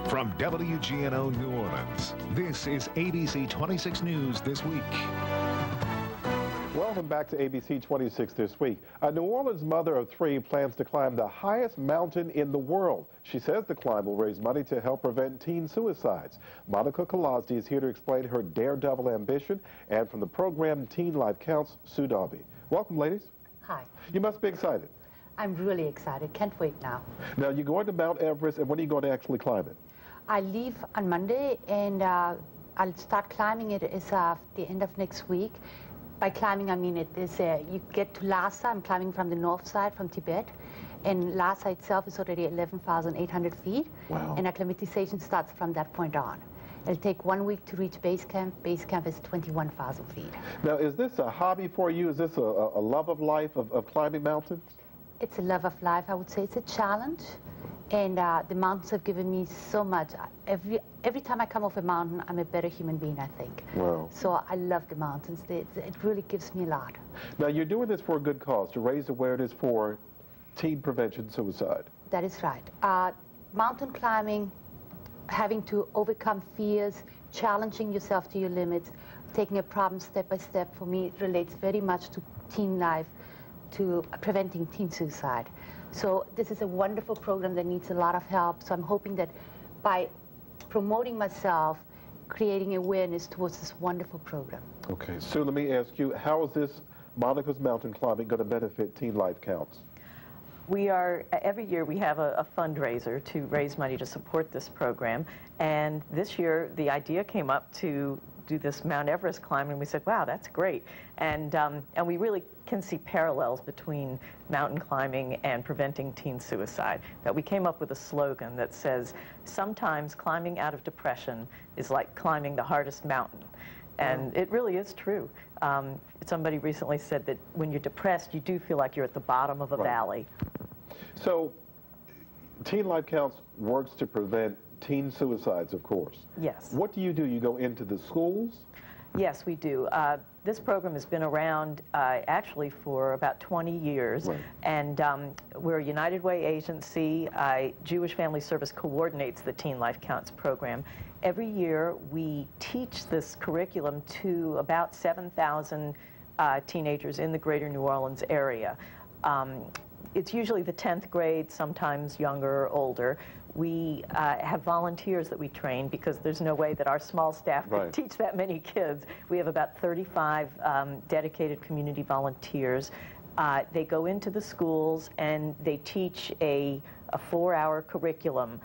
From WGNO New Orleans, this is ABC 26 News This Week. Welcome back to ABC 26 This Week. A New Orleans mother of 3 plans to climb the highest mountain in the world. She says the climb will raise money to help prevent teen suicides. Monica Kalozdi is here to explain her daredevil ambition, and from the program Teen Life Counts, Sue Darby. Welcome, ladies. Hi. You must be excited. I'm really excited. Can't wait now. Now, you're going to Mount Everest, and when are you going to actually climb it? I leave on Monday, and I'll start climbing it is the end of next week. By climbing, I mean you get to Lhasa. I'm climbing from the north side, from Tibet. And Lhasa itself is already 11,800 feet. Wow. And acclimatization starts from that point on. It'll take 1 week to reach base camp. Base camp is 21,000 feet. Now, is this a hobby for you? Is this a love of life of climbing mountains? It's a love of life, I would say. It's a challenge. And the mountains have given me so much. Every time I come off a mountain, I'm a better human being, I think. Wow. So I love the mountains. It really gives me a lot. Now, you're doing this for a good cause, to raise awareness for teen prevention suicide. That is right. Mountain climbing, having to overcome fears, challenging yourself to your limits, taking a problem step by step, for me, relates very much to teen life, to preventing teen suicide. So this is a wonderful program that needs a lot of help. So I'm hoping that by promoting myself, creating awareness towards this wonderful program. Okay, so let me ask you, how is this Monica's Mountain Climbing going to benefit Teen Life Counts? We are, every year we have a fundraiser to raise money to support this program. And this year the idea came up to do this Mount Everest climb, and we said, wow, that's great. And we really can see parallels between mountain climbing and preventing teen suicide. That we came up with a slogan that says, sometimes climbing out of depression is like climbing the hardest mountain. And it really is true. Somebody recently said that when you're depressed, you do feel like you're at the bottom of a valley. So, Teen Life Counts works to prevent teen suicides, of course. Yes. What do? You go into the schools? Yes, we do. This program has been around actually for about 20 years, right. And we're a United Way agency. Jewish Family Service coordinates the Teen Life Counts program. Every year we teach this curriculum to about 7,000 teenagers in the greater New Orleans area. It's usually the 10th grade, sometimes younger or older. We have volunteers that we train because there's no way that our small staff could teach that many kids. We have about 35 dedicated community volunteers. They go into the schools and they teach a 4-hour curriculum,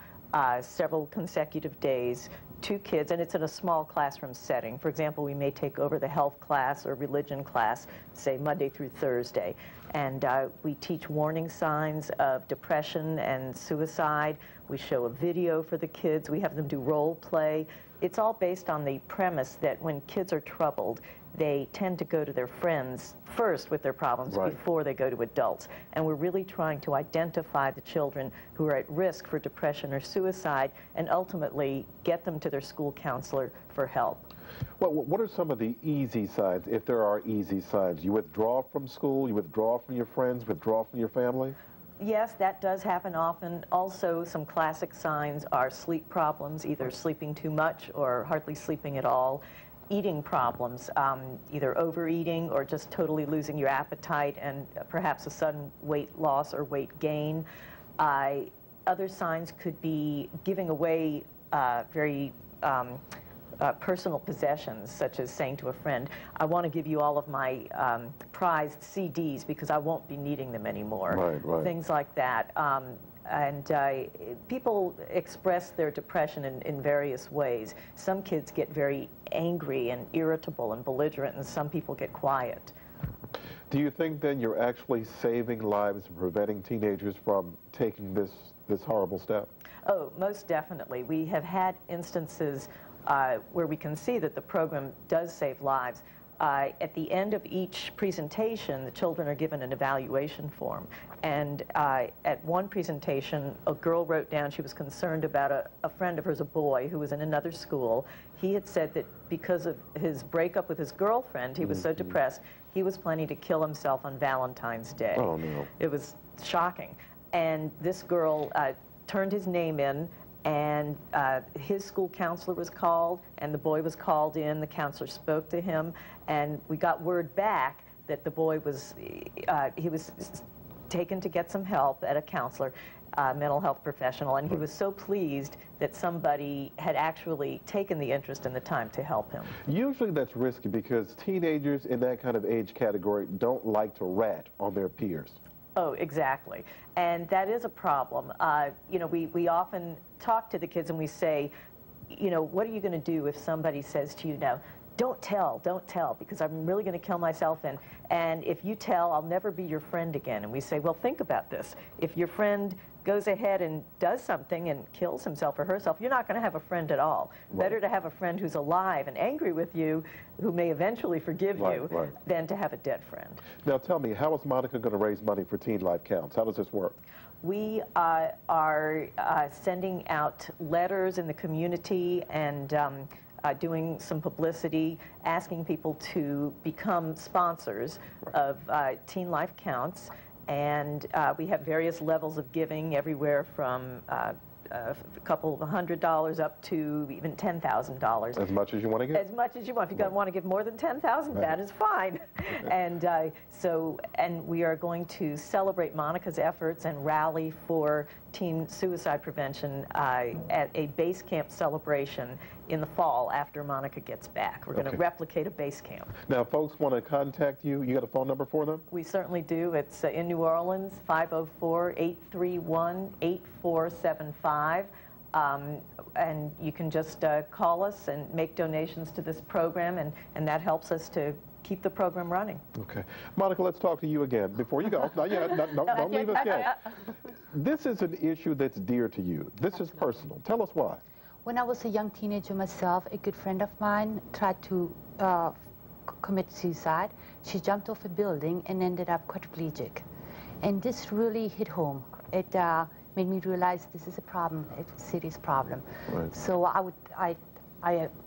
several consecutive days, to kids, and it's in a small classroom setting. For example, we may take over the health class or religion class, say Monday through Thursday, and we teach warning signs of depression and suicide. We show a video for the kids. We have them do role play. It's all based on the premise that when kids are troubled, they tend to go to their friends first with their problems before they go to adults. And we're really trying to identify the children who are at risk for depression or suicide and ultimately get them to their school counselor for help. Well, what are some of the easy signs, if there are easy signs? You withdraw from school, you withdraw from your friends, withdraw from your family? Yes, that does happen often. Also, some classic signs are sleep problems, either sleeping too much or hardly sleeping at all. Eating problems, either overeating or just totally losing your appetite and perhaps a sudden weight loss or weight gain. Other signs could be giving away very personal possessions, such as saying to a friend, I want to give you all of my prized CDs because I won't be needing them anymore. Things like that. And people express their depression in various ways. Some kids get very angry and irritable and belligerent, and some people get quiet. Do you think then you're actually saving lives and preventing teenagers from taking this horrible step? Oh, most definitely. We have had instances where we can see that the program does save lives. At the end of each presentation, the children are given an evaluation form. And at one presentation, a girl wrote down she was concerned about a friend of hers, a boy, who was in another school. He had said that because of his breakup with his girlfriend, he was so depressed, he was planning to kill himself on Valentine's Day. Oh, no. It was shocking. And this girl turned his name in, and his school counselor was called, and the boy was called in. The counselor spoke to him, and we got word back that the boy was, he was taken to get some help at a counselor, mental health professional, and he was so pleased that somebody had actually taken the interest and the time to help him. Usually that's risky because teenagers in that kind of age category don't like to rat on their peers. Oh, exactly. And that is a problem. You know, we often talk to the kids and we say, you know, what are you going to do if somebody says to you now, don't tell, because I'm really going to kill myself, and if you tell, I'll never be your friend again. And we say, well, think about this. If your friend goes ahead and does something and kills himself or herself, you're not going to have a friend at all. Right. Better to have a friend who's alive and angry with you, who may eventually forgive you, than to have a dead friend. Now tell me, how is Monica going to raise money for Teen Life Counts? How does this work? We are sending out letters in the community and doing some publicity, asking people to become sponsors of Teen Life Counts. And we have various levels of giving, everywhere from a couple of $100 up to even $10,000. As much as you want to give? As much as you want. If you want to give more than $10,000, that is fine. And and we are going to celebrate Monica's efforts and rally for teen suicide prevention at a base camp celebration in the fall after Monica gets back. We're going to replicate a base camp. Now, if folks want to contact you, you got a phone number for them? We certainly do. It's in New Orleans, 504-831-8475. And you can just call us and make donations to this program, and that helps us to keep the program running. Okay. Monica, let's talk to you again. Before you go, not yet, don't leave us yet. This is an issue that's dear to you. This is personal. Tell us why. When I was a young teenager myself, a good friend of mine tried to commit suicide. She jumped off a building and ended up quadriplegic. And this really hit home. It made me realize this is a problem, a serious problem. Right. So I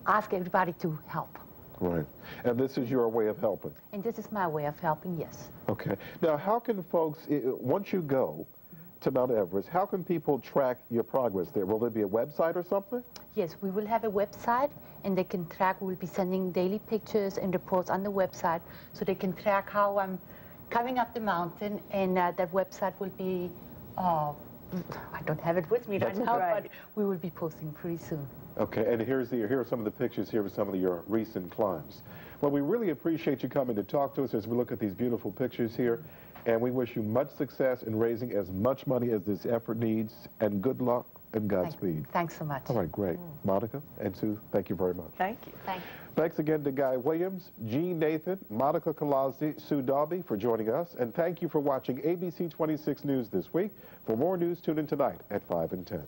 ask everybody to help. Right. And this is your way of helping? And this is my way of helping, yes. Okay. Now, how can folks, once you go to Mount Everest, how can people track your progress there? Will there be a website or something? Yes, we will have a website, and they can track. We'll be sending daily pictures and reports on the website, so they can track how I'm coming up the mountain, and that website will be, I don't have it with me right now, but we will be posting pretty soon. Okay, and here are some of the pictures here of some of your recent climbs. Well, we really appreciate you coming to talk to us as we look at these beautiful pictures here, and we wish you much success in raising as much money as this effort needs, and good luck and Godspeed. Thanks so much. All right, great. Monica and Sue, thank you very much. Thank you. Thank you. Thanks again to Guy Williams, Jean Nathan, Monica Kalozdi, Sue Dalby for joining us, and thank you for watching ABC 26 News this week. For more news, tune in tonight at 5 and 10.